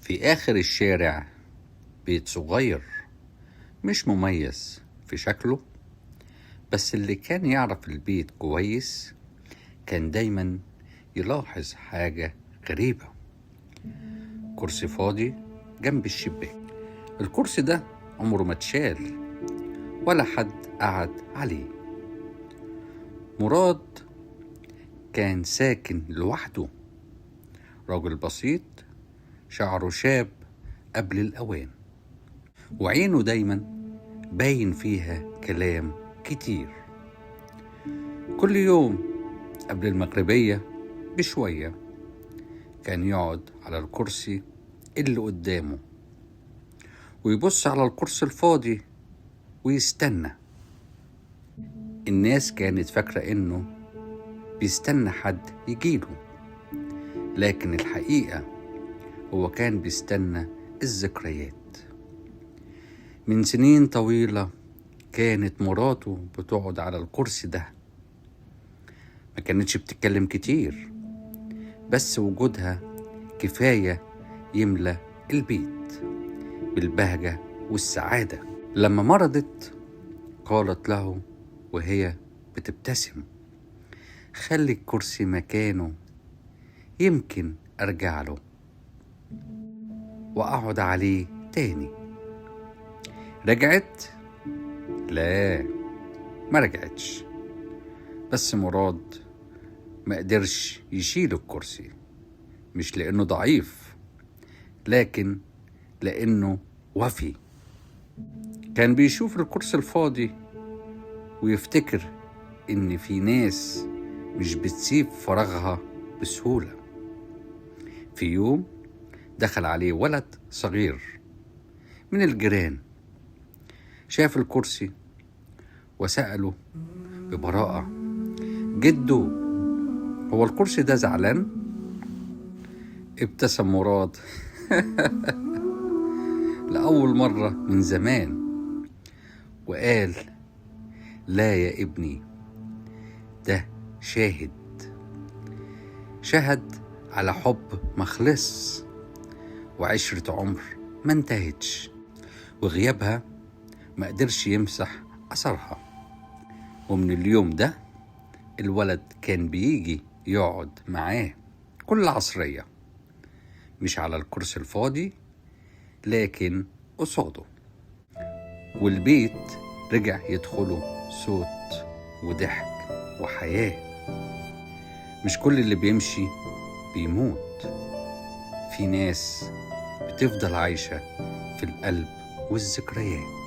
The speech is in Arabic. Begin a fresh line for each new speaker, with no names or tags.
في آخر الشارع بيت صغير مش مميز في شكله، بس اللي كان يعرف البيت كويس كان دايما يلاحظ حاجة غريبة. كرسي فاضي جنب الشباك. الكرسي ده عمره ما اتشال ولا حد قعد عليه. مراد كان ساكن لوحده، راجل بسيط، شعره شاب قبل الأوان، وعينه دايما باين فيها كلام كتير. كل يوم قبل المغربية بشوية كان يقعد على الكرسي اللي قدامه ويبص على الكرسي الفاضي ويستنى. الناس كانت فاكرة إنه بيستنى حد يجيله، لكن الحقيقة هو كان بيستنى الذكريات. من سنين طويلة كانت مراته بتقعد على الكرسي ده، ما كانتش بتتكلم كتير، بس وجودها كفاية يملى البيت بالبهجة والسعادة. لما مرضت قالت له وهي بتبتسم: خلي الكرسي مكانه، يمكن أرجع له وأقعد عليه تاني. رجعت؟ لا، ما رجعتش. بس مراد ما قدرش يشيل الكرسي، مش لأنه ضعيف، لكن لأنه وفي. كان بيشوف الكرسي الفاضي ويفتكر إن في ناس مش بتسيب فراغها بسهولة. في يوم دخل عليه ولد صغير من الجيران، شاف الكرسي وسأله ببراءة: جدو، هو الكرسي ده زعلان؟ ابتسم مراد لأول مرة من زمان وقال: لا يا ابني، ده شهد على حب مخلص وعشرة عمر ما انتهتش، وغيابها ما قدرش يمسح أثرها. ومن اليوم ده الولد كان بيجي يقعد معاه كل عصرية، مش على الكرسي الفاضي لكن قصاده، والبيت رجع يدخله صوت وضحك وحياة. مش كل اللي بيمشي بيموت، في ناس بتفضل عايشة في القلب والذكريات.